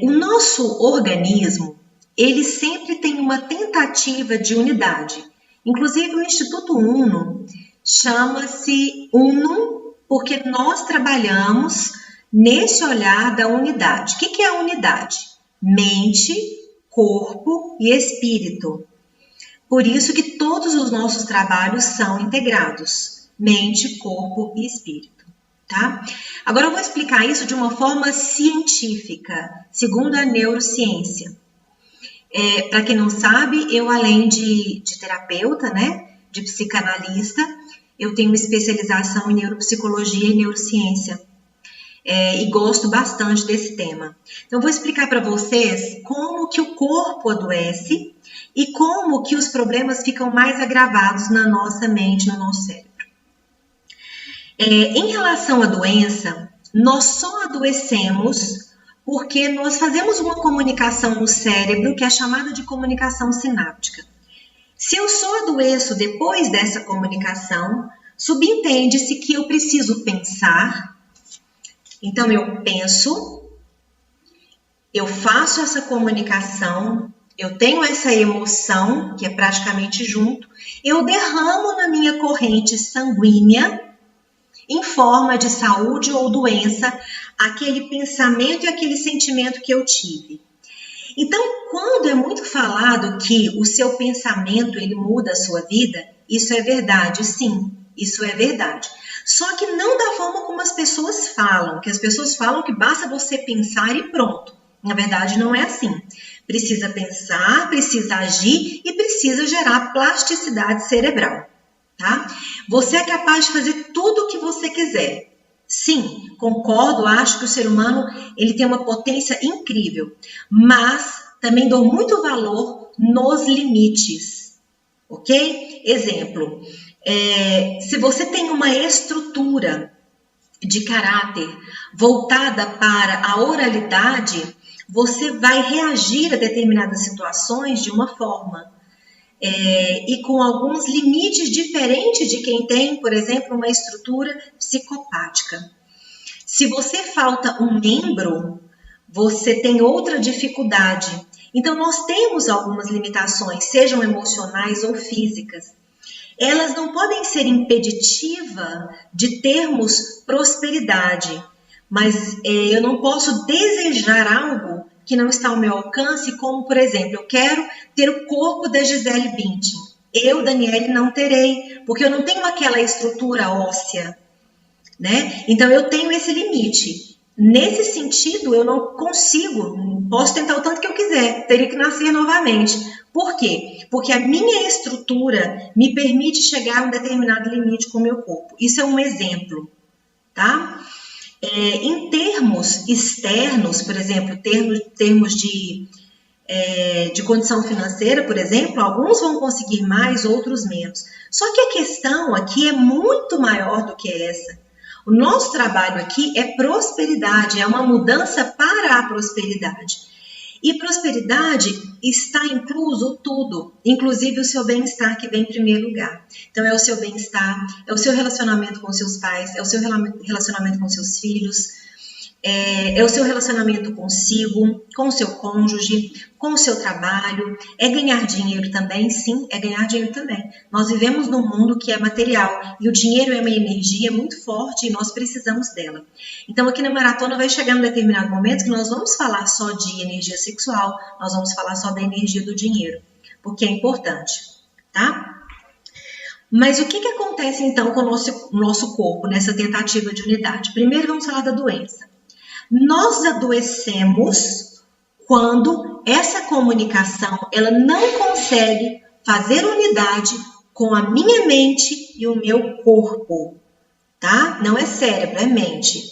O nosso organismo, ele sempre tem uma tentativa de unidade. Inclusive, o Instituto Uno chama-se Unum porque nós trabalhamos nesse olhar da unidade. O que é a unidade? Mente, corpo e espírito. Por isso que todos os nossos trabalhos são integrados. Mente, corpo e espírito. Tá? Agora eu vou explicar isso de uma forma científica, segundo a neurociência. Para quem não sabe, eu além de terapeuta, né, de psicanalista, eu tenho uma especialização em neuropsicologia e neurociência. E gosto bastante desse tema. Então, eu vou explicar para vocês como que o corpo adoece e como que os problemas ficam mais agravados na nossa mente, no nosso cérebro. Em relação à doença, nós só adoecemos porque nós fazemos uma comunicação no cérebro que é chamada de comunicação sináptica. Se eu só adoeço depois dessa comunicação, subentende-se que eu preciso pensar. Então, eu penso, eu faço essa comunicação, eu tenho essa emoção, que é praticamente junto, eu derramo na minha corrente sanguínea, em forma de saúde ou doença, aquele pensamento e aquele sentimento que eu tive. Então, quando é muito falado que o seu pensamento ele muda a sua vida, isso é verdade, sim, isso é verdade. Só que não da forma como as pessoas falam, que as pessoas falam que basta você pensar e pronto. Na verdade, não é assim. Precisa pensar, precisa agir e precisa gerar plasticidade cerebral. Tá? Você é capaz de fazer tudo o que você quiser. Sim, concordo, acho que o ser humano ele tem uma potência incrível, mas também dou muito valor nos limites, ok? Exemplo, se você tem uma estrutura de caráter voltada para a oralidade, você vai reagir a determinadas situações de uma forma. E com alguns limites diferentes de quem tem, por exemplo, uma estrutura psicopática. Se você falta um membro, você tem outra dificuldade. Então, nós temos algumas limitações, sejam emocionais ou físicas. Elas não podem ser impeditiva de termos prosperidade, mas eu não posso desejar algo que não está ao meu alcance, como, por exemplo, eu quero ter o corpo da Gisele Bündchen. Eu, Daniele, não terei, porque eu não tenho aquela estrutura óssea, né? Então, eu tenho esse limite. Nesse sentido, eu não consigo, posso tentar o tanto que eu quiser, teria que nascer novamente. Por quê? Porque a minha estrutura me permite chegar a um determinado limite com o meu corpo. Isso é um exemplo, tá? Em termos externos, por exemplo, termos de condição financeira, por exemplo, alguns vão conseguir mais, outros menos. Só que a questão aqui é muito maior do que essa. O nosso trabalho aqui é prosperidade, é uma mudança para a prosperidade. E prosperidade está incluso tudo, inclusive o seu bem-estar que vem em primeiro lugar. Então é o seu bem-estar, é o seu relacionamento com seus pais, é o seu relacionamento com seus filhos, é o seu relacionamento consigo, com o seu cônjuge, com o seu trabalho, é ganhar dinheiro também, sim, é ganhar dinheiro também. Nós vivemos num mundo que é material e o dinheiro é uma energia muito forte e nós precisamos dela. Então aqui na maratona vai chegar um determinado momento que nós vamos falar só de energia sexual, nós vamos falar só da energia do dinheiro, porque é importante, tá? Mas o que acontece então com o nosso corpo nessa tentativa de unidade? Primeiro vamos falar da doença. Nós adoecemos quando essa comunicação ela não consegue fazer unidade com a minha mente e o meu corpo, tá? Não é cérebro, é mente.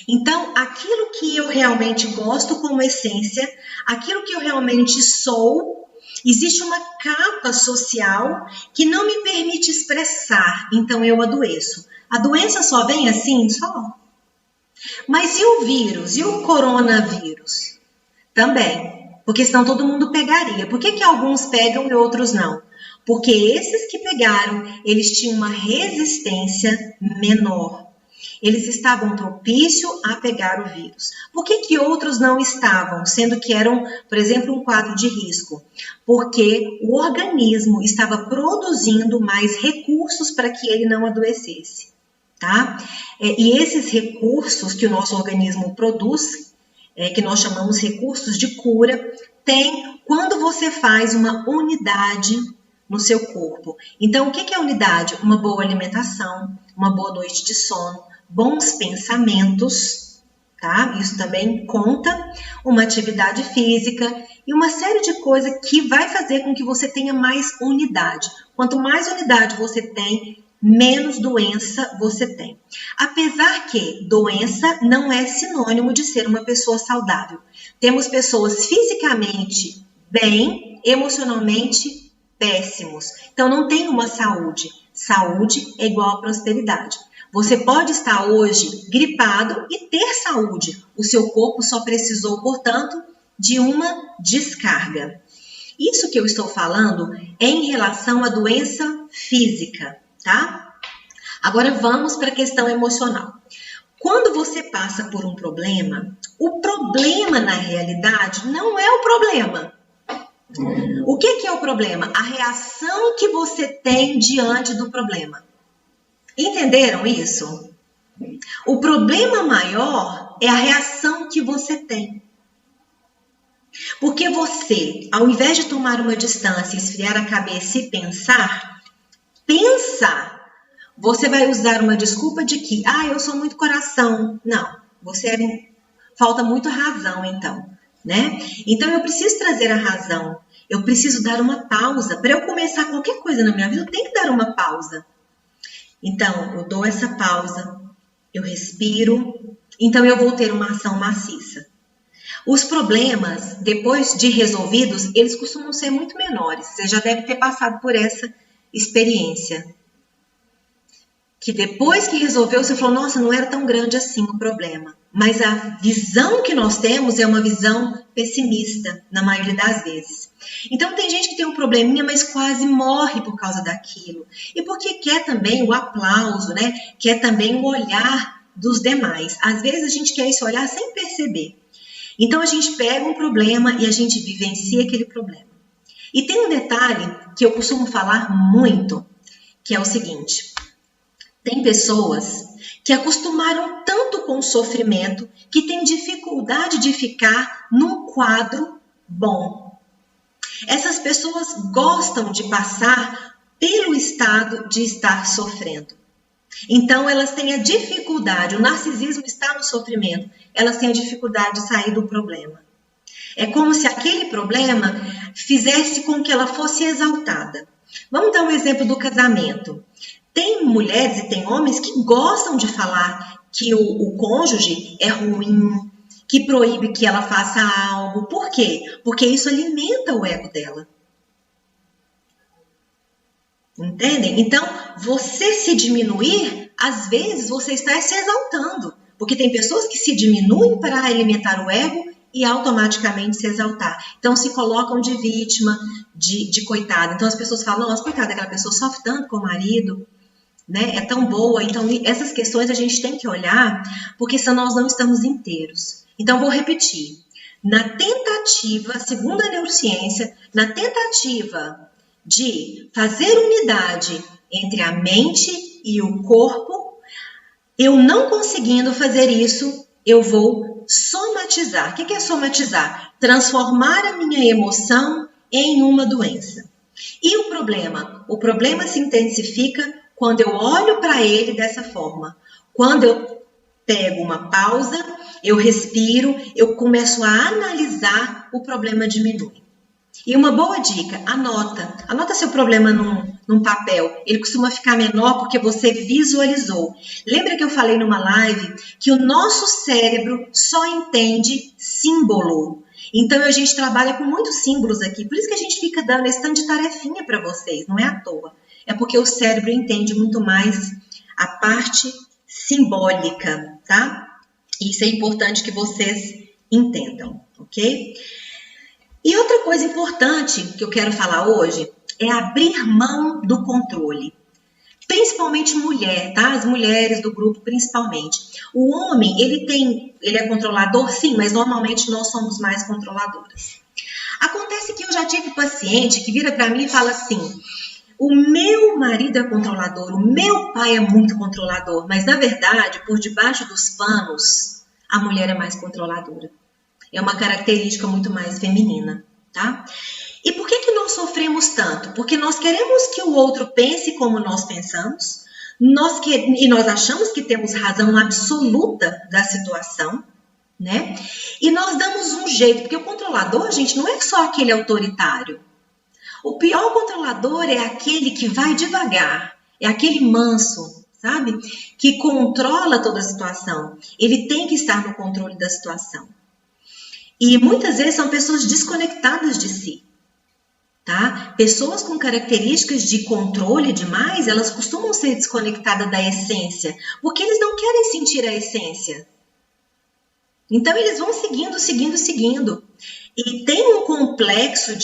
Então, aquilo que eu realmente gosto como essência, aquilo que eu realmente sou, existe uma capa social que não me permite expressar, então eu adoeço. A doença só vem assim? Só. Mas e o vírus? E o coronavírus? Também. Porque senão todo mundo pegaria. Por que alguns pegam e outros não? Porque esses que pegaram, eles tinham uma resistência menor. Eles estavam propícios a pegar o vírus. Por que outros não estavam, sendo que eram, por exemplo, um quadro de risco? Porque o organismo estava produzindo mais recursos para que ele não adoecesse, tá? E esses recursos que o nosso organismo produz, que nós chamamos recursos de cura, tem quando você faz uma unidade no seu corpo. Então, o que é unidade? Uma boa alimentação, uma boa noite de sono, bons pensamentos, tá? Isso também conta, uma atividade física e uma série de coisas que vai fazer com que você tenha mais unidade. Quanto mais unidade você tem, menos doença você tem. Apesar que doença não é sinônimo de ser uma pessoa saudável. Temos pessoas fisicamente bem, emocionalmente péssimos. Então não tem uma saúde. Saúde é igual a prosperidade. Você pode estar hoje gripado e ter saúde. O seu corpo só precisou, portanto, de uma descarga. Isso que eu estou falando é em relação à doença física, tá? Agora vamos para a questão emocional. Quando você passa por um problema, o problema na realidade não é o problema. O que é o problema? A reação que você tem diante do problema. Entenderam isso? O problema maior é a reação que você tem. Porque você, ao invés de tomar uma distância, esfriar a cabeça e pensar, você vai usar uma desculpa de que, eu sou muito coração. Não, falta muito razão então, né? Então eu preciso trazer a razão, eu preciso dar uma pausa. Para eu começar qualquer coisa na minha vida, eu tenho que dar uma pausa. Então, eu dou essa pausa, eu respiro, então eu vou ter uma ação maciça. Os problemas, depois de resolvidos, eles costumam ser muito menores. Você já deve ter passado por essa experiência. Que depois que resolveu, você falou, nossa, não era tão grande assim o problema. Mas a visão que nós temos é uma visão pessimista, na maioria das vezes. Então, tem gente que tem um probleminha, mas quase morre por causa daquilo. E porque quer também o aplauso, né? Quer também o olhar dos demais. Às vezes, a gente quer esse olhar sem perceber. Então, a gente pega um problema e a gente vivencia aquele problema. E tem um detalhe que eu costumo falar muito, que é o seguinte. Tem pessoas que acostumaram tanto com o sofrimento que têm dificuldade de ficar num quadro bom. Essas pessoas gostam de passar pelo estado de estar sofrendo. Então, elas têm a dificuldade, o narcisismo está no sofrimento, elas têm a dificuldade de sair do problema. É como se aquele problema fizesse com que ela fosse exaltada. Vamos dar um exemplo do casamento. Tem mulheres e tem homens que gostam de falar que o cônjuge é ruim, que proíbe que ela faça algo. Por quê? Porque isso alimenta o ego dela. Entendem? Então, você se diminuir, às vezes você está se exaltando. Porque tem pessoas que se diminuem para alimentar o ego e automaticamente se exaltar. Então, se colocam de vítima, de coitada. Então, as pessoas falam, nossa, coitada, aquela pessoa sofre tanto com o marido, né? É tão boa. Então, essas questões a gente tem que olhar, porque senão nós não estamos inteiros. Então, vou repetir. Na tentativa, segundo a neurociência, na tentativa de fazer unidade entre a mente e o corpo, eu não conseguindo fazer isso, eu vou somatizar. O que é somatizar? Transformar a minha emoção em uma doença. E o problema? O problema se intensifica quando eu olho para ele dessa forma. Quando eu pego uma pausa, eu respiro, eu começo a analisar, o problema diminui. E uma boa dica, anota seu problema num papel. Ele costuma ficar menor porque você visualizou. Lembra que eu falei numa live que o nosso cérebro só entende símbolo. Então a gente trabalha com muitos símbolos aqui. Por isso que a gente fica dando esse tanto de tarefinha para vocês, não é à toa. É porque o cérebro entende muito mais a parte simbólica, tá? Isso é importante que vocês entendam, ok? E outra coisa importante que eu quero falar hoje é abrir mão do controle. Principalmente mulher, tá? As mulheres do grupo, principalmente. O homem, ele é controlador, sim, mas normalmente nós somos mais controladoras. Acontece que eu já tive paciente que vira para mim e fala assim: o meu marido é controlador, o meu pai é muito controlador, mas na verdade, por debaixo dos panos, a mulher é mais controladora. É uma característica muito mais feminina, tá? E por que nós sofremos tanto? Porque nós queremos que o outro pense como nós pensamos, e nós achamos que temos razão absoluta da situação, né? E nós damos um jeito, porque o controlador, gente, não é só aquele autoritário. O pior controlador é aquele que vai devagar, é aquele manso, sabe? Que controla toda a situação. Ele tem que estar no controle da situação. E muitas vezes são pessoas desconectadas de si. Tá? Pessoas com características de controle demais, elas costumam ser desconectadas da essência, porque eles não querem sentir a essência. Então, eles vão seguindo. E tem um complexo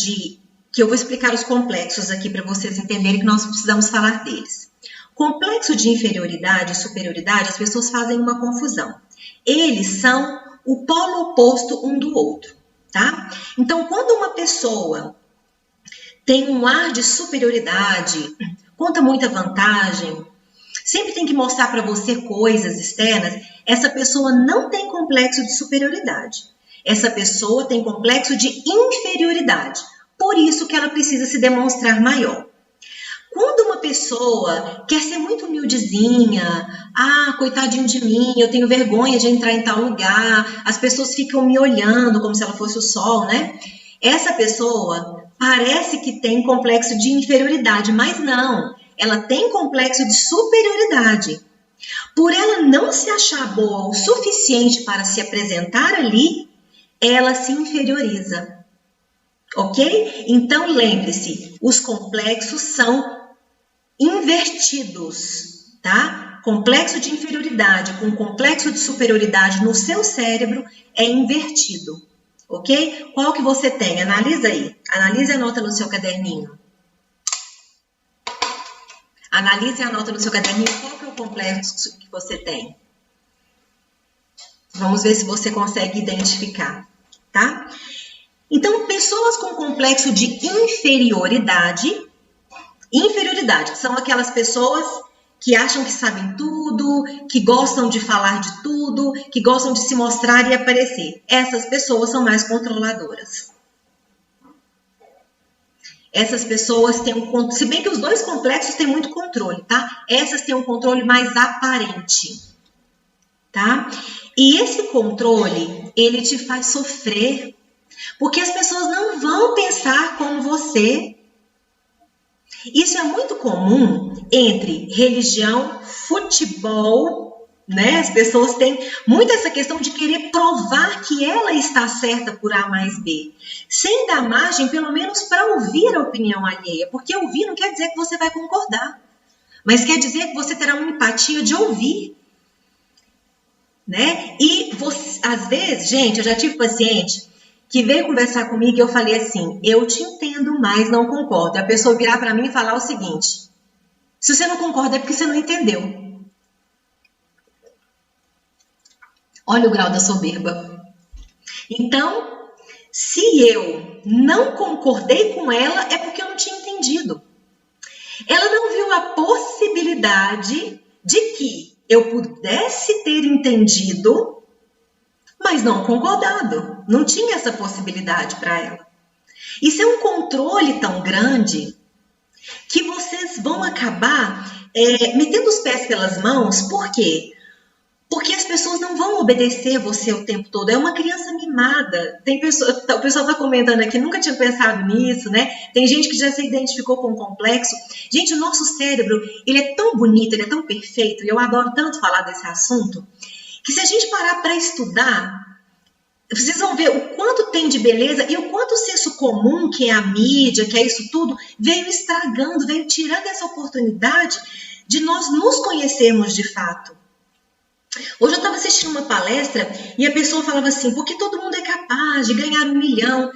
que eu vou explicar os complexos aqui para vocês entenderem que nós precisamos falar deles. Complexo de inferioridade e superioridade, as pessoas fazem uma confusão. Eles são o polo oposto um do outro, tá? Então, quando uma pessoa tem um ar de superioridade, conta muita vantagem, sempre tem que mostrar para você coisas externas, essa pessoa não tem complexo de superioridade. Essa pessoa tem complexo de inferioridade. Por isso que ela precisa se demonstrar maior. Quando uma pessoa quer ser muito humildezinha, coitadinho de mim, eu tenho vergonha de entrar em tal lugar, as pessoas ficam me olhando como se ela fosse o sol, né? Essa pessoa parece que tem complexo de inferioridade, mas não. Ela tem complexo de superioridade. Por ela não se achar boa o suficiente para se apresentar ali, ela se inferioriza. Ok? Então, lembre-se, os complexos são invertidos, tá? Complexo de inferioridade com complexo de superioridade no seu cérebro é invertido. Ok? Qual que você tem? Analisa aí. Analise e anota no seu caderninho. Analise e anota no seu caderninho qual que é o complexo que você tem. Vamos ver se você consegue identificar, tá? Então, pessoas com complexo de inferioridade são aquelas pessoas que acham que sabem tudo, que gostam de falar de tudo, que gostam de se mostrar e aparecer. Essas pessoas são mais controladoras. Essas pessoas têm se bem que os dois complexos têm muito controle, tá? Essas têm um controle mais aparente, tá? E esse controle, ele te faz sofrer, porque as pessoas não vão pensar como você. Isso é muito comum entre religião, futebol, né? As pessoas têm muito essa questão de querer provar que ela está certa por A mais B, sem dar margem, pelo menos, para ouvir a opinião alheia, porque ouvir não quer dizer que você vai concordar, mas quer dizer que você terá uma empatia de ouvir, né? E você, às vezes, gente, eu já tive paciente que veio conversar comigo e eu falei assim: eu te entendo, mas não concordo. E a pessoa virar para mim e falar o seguinte: se você não concorda é porque você não entendeu. Olha o grau da soberba. Então, se eu não concordei com ela, é porque eu não tinha entendido. Ela não viu a possibilidade de que eu pudesse ter entendido, mas não concordado. Não tinha essa possibilidade para ela. Isso é um controle tão grande que vocês vão acabar metendo os pés pelas mãos. Por quê? Porque as pessoas não vão obedecer você o tempo todo. É uma criança mimada. O pessoal está comentando aqui, nunca tinha pensado nisso, né? Tem gente que já se identificou com o complexo. Gente, o nosso cérebro, ele é tão bonito, ele é tão perfeito, e eu adoro tanto falar desse assunto, que se a gente parar para estudar, vocês vão ver o quanto tem de beleza e o quanto o senso comum, que é a mídia, que é isso tudo, veio estragando, veio tirando essa oportunidade de nós nos conhecermos de fato. Hoje eu estava assistindo uma palestra e a pessoa falava assim: porque todo mundo é capaz de ganhar 1 milhão.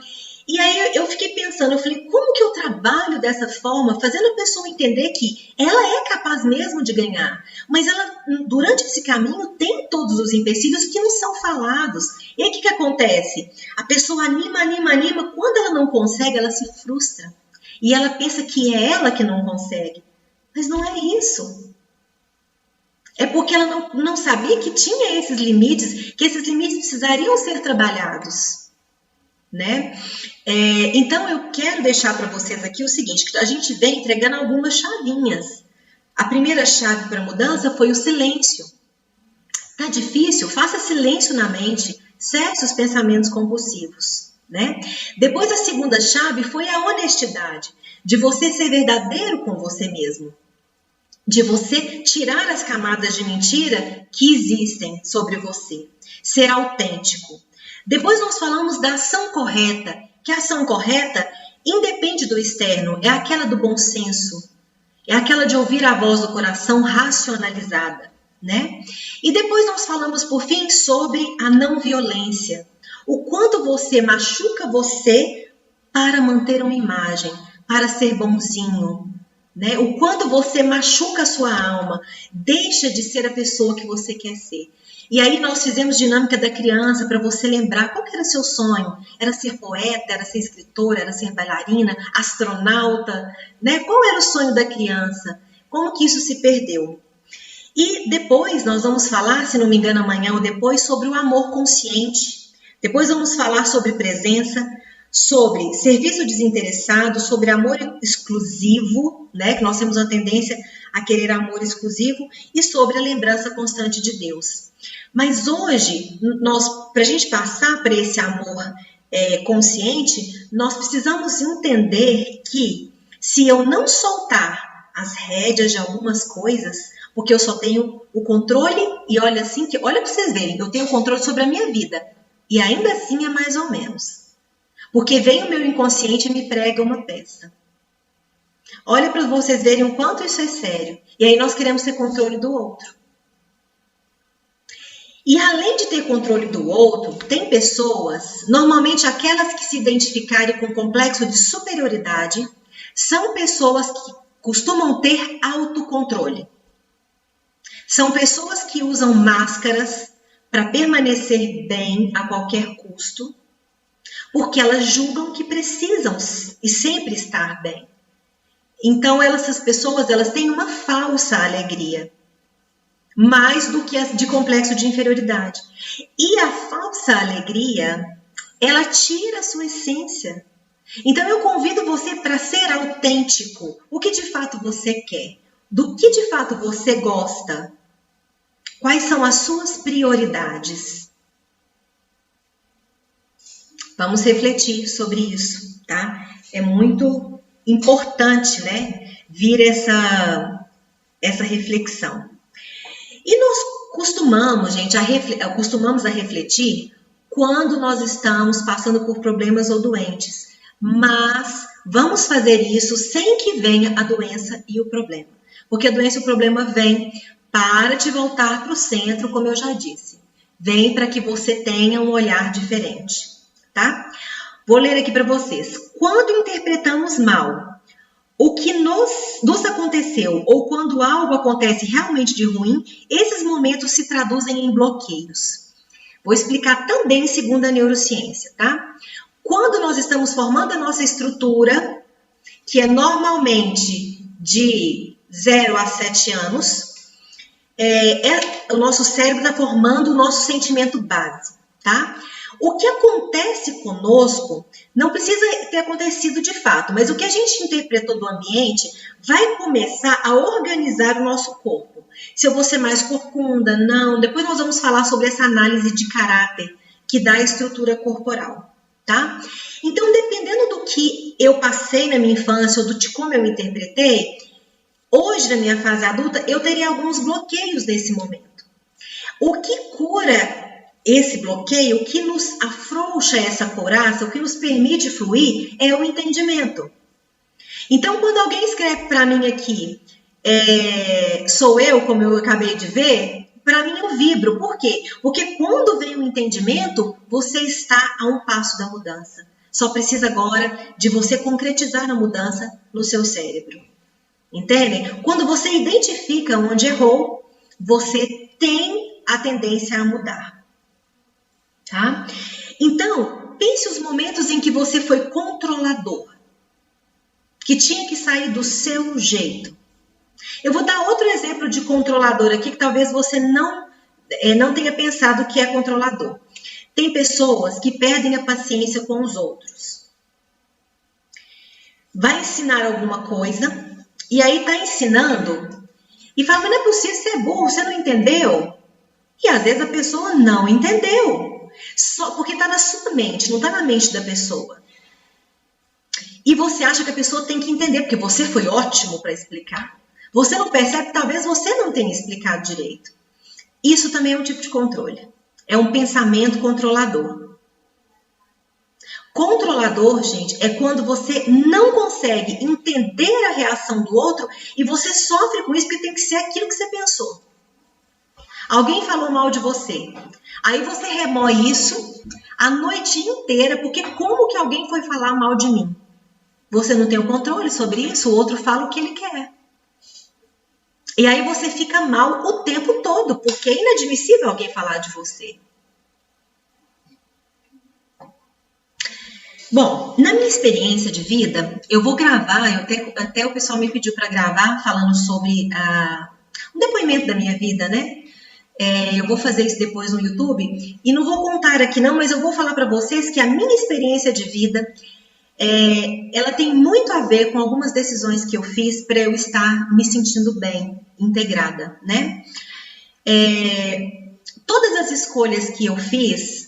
E aí eu fiquei pensando, eu falei, como que eu trabalho dessa forma, fazendo a pessoa entender que ela é capaz mesmo de ganhar, mas ela, durante esse caminho, tem todos os empecilhos que não são falados. E aí o que acontece? A pessoa anima, quando ela não consegue, ela se frustra. E ela pensa que é ela que não consegue. Mas não é isso. É porque ela não sabia que tinha esses limites, que esses limites precisariam ser trabalhados. Né? Então eu quero deixar para vocês aqui o seguinte, que a gente vem entregando algumas chavinhas. A primeira chave para a mudança foi o silêncio. Tá difícil? Faça silêncio na mente, cesse os pensamentos compulsivos. Né? Depois a segunda chave foi a honestidade, de você ser verdadeiro com você mesmo, de você tirar as camadas de mentira que existem sobre você, ser autêntico. Depois nós falamos da ação correta, que a ação correta independe do externo, é aquela do bom senso, é aquela de ouvir a voz do coração racionalizada, né? E depois nós falamos, por fim, sobre a não violência, o quanto você machuca você para manter uma imagem, para ser bonzinho, né? O quanto você machuca a sua alma, deixa de ser a pessoa que você quer ser. E aí nós fizemos dinâmica da criança para você lembrar qual que era o seu sonho. Era ser poeta, era ser escritora, era ser bailarina, astronauta, né? Qual era o sonho da criança? Como que isso se perdeu? E depois nós vamos falar, se não me engano amanhã ou depois, sobre o amor consciente. Depois vamos falar sobre presença, sobre serviço desinteressado, sobre amor exclusivo, né? Que nós temos uma tendência a querer amor exclusivo, e sobre a lembrança constante de Deus. Mas hoje, para a gente passar para esse amor consciente, nós precisamos entender que se eu não soltar as rédeas de algumas coisas, porque eu só tenho o controle, e olha para vocês verem, eu tenho o controle sobre a minha vida, e ainda assim é mais ou menos. Porque vem o meu inconsciente e me prega uma peça. Olha para vocês verem o quanto isso é sério. E aí nós queremos ter controle do outro. E além de ter controle do outro, tem pessoas, normalmente aquelas que se identificarem com complexo de superioridade, são pessoas que costumam ter autocontrole. São pessoas que usam máscaras para permanecer bem a qualquer custo, porque elas julgam que precisam e sempre estar bem. Então, essas pessoas têm uma falsa alegria, mais do que a de complexo de inferioridade. E a falsa alegria, ela tira a sua essência. Então, eu convido você para ser autêntico. O que de fato você quer? Do que de fato você gosta? Quais são as suas prioridades? Vamos refletir sobre isso, tá? É muito importante, né, vir essa reflexão. E nós costumamos a refletir quando nós estamos passando por problemas ou doentes, mas vamos fazer isso sem que venha a doença e o problema, porque a doença e o problema vem para te voltar para o centro, como eu já disse, vem para que você tenha um olhar diferente, tá? Vou ler aqui para vocês. Quando interpretamos mal o que nos aconteceu ou quando algo acontece realmente de ruim, esses momentos se traduzem em bloqueios. Vou explicar também segundo a neurociência, tá? Quando nós estamos formando a nossa estrutura, que é normalmente de 0 a 7 anos, o nosso cérebro está formando o nosso sentimento base, tá? O que acontece conosco não precisa ter acontecido de fato, mas o que a gente interpretou do ambiente vai começar a organizar o nosso corpo. Se eu vou ser mais corcunda, não. Depois nós vamos falar sobre essa análise de caráter que dá a estrutura corporal, tá? Então, dependendo do que eu passei na minha infância ou de como eu me interpretei, hoje, na minha fase adulta, eu teria alguns bloqueios nesse momento. O que cura esse bloqueio, o que nos afrouxa essa couraça, o que nos permite fluir, é o entendimento. Então, quando alguém escreve para mim aqui, sou eu, como eu acabei de ver, para mim eu vibro. Por quê? Porque quando vem o entendimento, você está a um passo da mudança. Só precisa agora de você concretizar a mudança no seu cérebro. Entendem? Quando você identifica onde errou, você tem a tendência a mudar. Tá? Então, pense os momentos em que você foi controlador, que tinha que sair do seu jeito. Eu vou dar outro exemplo de controlador aqui, que talvez você não tenha pensado que é controlador. Tem pessoas que perdem a paciência com os outros. Vai ensinar alguma coisa, e aí está ensinando, e fala, mas não é possível, você é burro, você não entendeu? E às vezes a pessoa não entendeu, só porque está na sua mente, não está na mente da pessoa. E você acha que a pessoa tem que entender, porque você foi ótimo para explicar. Você não percebe que talvez você não tenha explicado direito. Isso também é um tipo de controle. É um pensamento controlador. Controlador, gente, é quando você não consegue entender a reação do outro e você sofre com isso porque tem que ser aquilo que você pensou. Alguém falou mal de você. Aí você remoe isso a noite inteira, porque como que alguém foi falar mal de mim? Você não tem o controle sobre isso, o outro fala o que ele quer. E aí você fica mal o tempo todo, porque é inadmissível alguém falar de você. Bom, na minha experiência de vida, eu vou gravar, até o pessoal me pediu para gravar, falando sobre um depoimento da minha vida, né? Eu vou fazer isso depois no YouTube, e não vou contar aqui não, mas eu vou falar para vocês que a minha experiência de vida, ela tem muito a ver com algumas decisões que eu fiz para eu estar me sentindo bem, integrada, né? Todas as escolhas que eu fiz,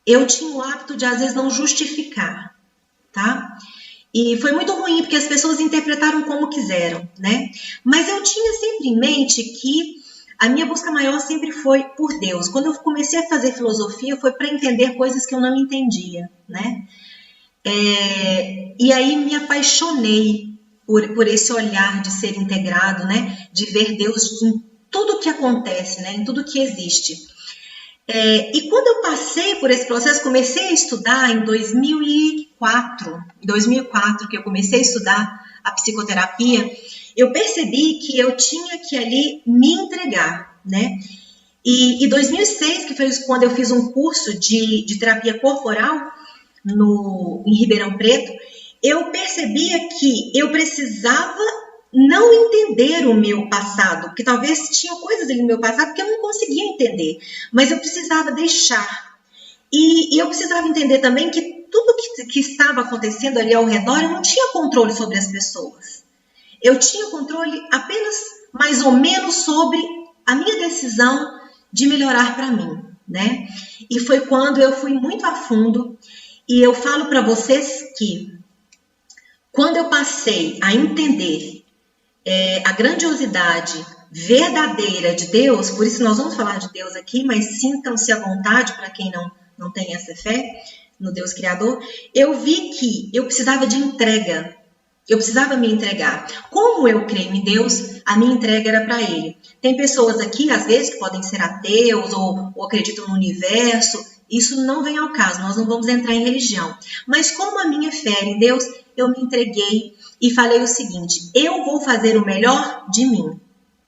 eu tinha o hábito de, às vezes, não justificar, tá? E foi muito ruim, porque as pessoas interpretaram como quiseram, né? Mas eu tinha sempre em mente que a minha busca maior sempre foi por Deus. Quando eu comecei a fazer filosofia, foi para entender coisas que eu não entendia, né? E aí me apaixonei por esse olhar de ser integrado, né? De ver Deus em tudo que acontece, né? Em tudo que existe. E quando eu passei por esse processo, comecei a estudar em 2004, que eu comecei a estudar a psicoterapia, eu percebi que eu tinha que ali me entregar, né? E 2006, que foi quando eu fiz um curso de terapia corporal em Ribeirão Preto, eu percebia que eu precisava não entender o meu passado, porque talvez tinham coisas ali no meu passado que eu não conseguia entender, mas eu precisava deixar. E eu precisava entender também que tudo que estava acontecendo ali ao redor, eu não tinha controle sobre as pessoas. Eu tinha controle apenas, mais ou menos, sobre a minha decisão de melhorar para mim, né? E foi quando eu fui muito a fundo, e eu falo para vocês que quando eu passei a entender a grandiosidade verdadeira de Deus, por isso nós vamos falar de Deus aqui, mas sintam-se à vontade para quem não tem essa fé no Deus Criador, eu vi que eu precisava de entrega, eu precisava me entregar. Como eu creio em Deus, a minha entrega era para Ele. Tem pessoas aqui, às vezes, que podem ser ateus ou acreditam no universo, isso não vem ao caso, nós não vamos entrar em religião. Mas como a minha fé era em Deus, eu me entreguei e falei o seguinte, eu vou fazer o melhor de mim,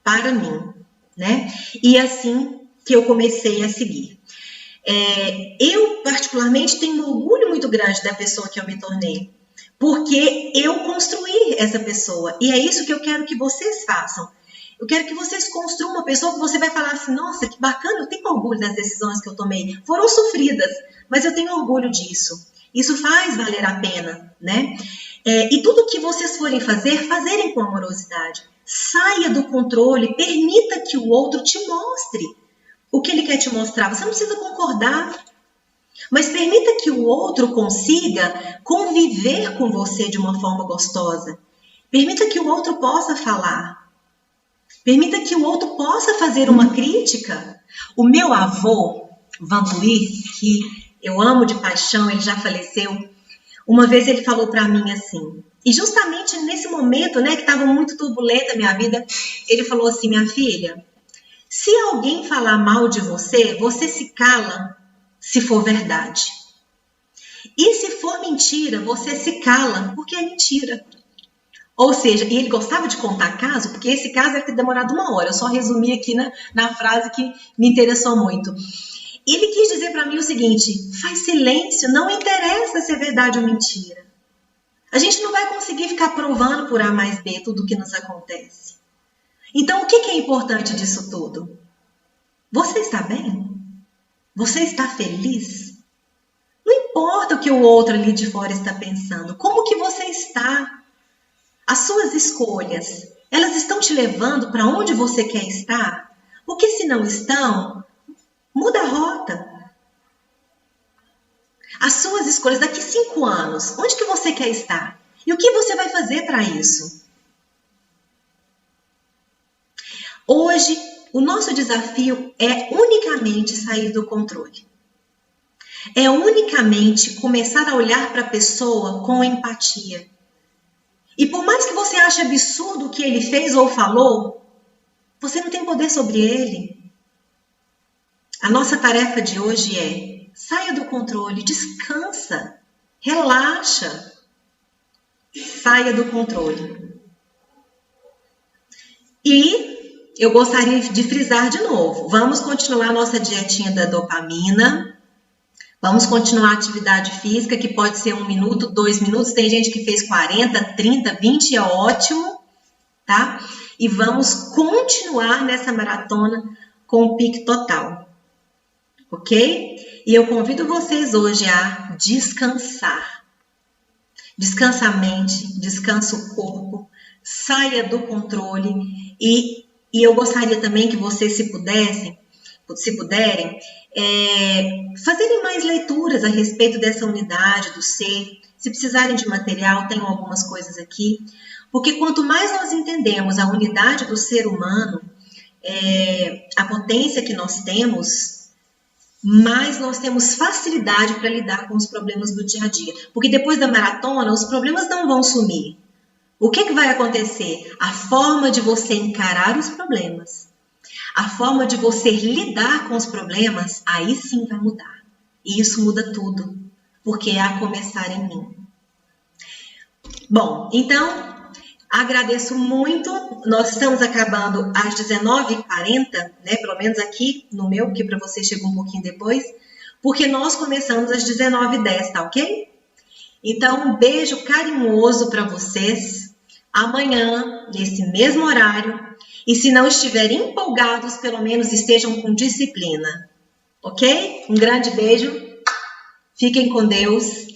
para mim, né? E assim que eu comecei a seguir. Eu, particularmente, tenho um orgulho muito grande da pessoa que eu me tornei, porque eu construí essa pessoa, e é isso que eu quero que vocês façam. Eu quero que vocês construam uma pessoa que você vai falar assim, nossa, que bacana, eu tenho orgulho das decisões que eu tomei. Foram sofridas, mas eu tenho orgulho disso. Isso faz valer a pena, né? E tudo que vocês forem fazerem com amorosidade. Saia do controle, permita que o outro te mostre o que ele quer te mostrar. Você não precisa concordar, mas permita que o outro consiga conviver com você de uma forma gostosa. Permita que o outro possa falar. Permita que o outro possa fazer uma crítica. O meu avô, Vantuir, que eu amo de paixão, ele já faleceu, uma vez ele falou para mim assim, e justamente nesse momento, né, que estava muito turbulenta a minha vida, ele falou assim, minha filha, se alguém falar mal de você, você se cala se for verdade. E se for mentira, você se cala, porque é mentira. Ou seja, e ele gostava de contar caso, porque esse caso deve ter demorado 1 hora. Eu só resumi aqui na frase que me interessou muito. Ele quis dizer para mim o seguinte: faz silêncio, não interessa se é verdade ou mentira. A gente não vai conseguir ficar provando por A mais B tudo o que nos acontece. Então, o que é importante disso tudo? Você está bem? Você está feliz? Não importa o que o outro ali de fora está pensando. Como que você está? As suas escolhas, elas estão te levando para onde você quer estar? Porque se não estão, muda a rota. As suas escolhas daqui 5 anos, onde que você quer estar? E o que você vai fazer para isso? Hoje, o nosso desafio é unicamente sair do controle. É unicamente começar a olhar para a pessoa com empatia. E por mais que você ache absurdo o que ele fez ou falou, você não tem poder sobre ele. A nossa tarefa de hoje é: saia do controle, descansa, relaxa. Saia do controle. E eu gostaria de frisar de novo: vamos continuar a nossa dietinha da dopamina. Vamos continuar a atividade física, que pode ser 1 minuto, 2 minutos. Tem gente que fez 40, 30, 20, é ótimo, tá? E vamos continuar nessa maratona com o pique total, ok? E eu convido vocês hoje a descansar. Descansa a mente, descansa o corpo, saia do controle. E eu gostaria também que vocês, se puderem, fazerem mais leituras a respeito dessa unidade do ser. Se precisarem de material, tenho algumas coisas aqui. Porque quanto mais nós entendemos a unidade do ser humano, a potência que nós temos, mais nós temos facilidade para lidar com os problemas do dia a dia. Porque depois da maratona, os problemas não vão sumir. O que vai acontecer? A forma de você encarar os problemas, a forma de você lidar com os problemas, aí sim vai mudar. E isso muda tudo, porque é a começar em mim. Bom, então, agradeço muito. Nós estamos acabando às 19h40, né? Pelo menos aqui no meu, porque para você chegou um pouquinho depois, porque nós começamos às 19h10, tá ok? Então, um beijo carinhoso para vocês. Amanhã, nesse mesmo horário. E se não estiverem empolgados, pelo menos estejam com disciplina. Ok? Um grande beijo. Fiquem com Deus.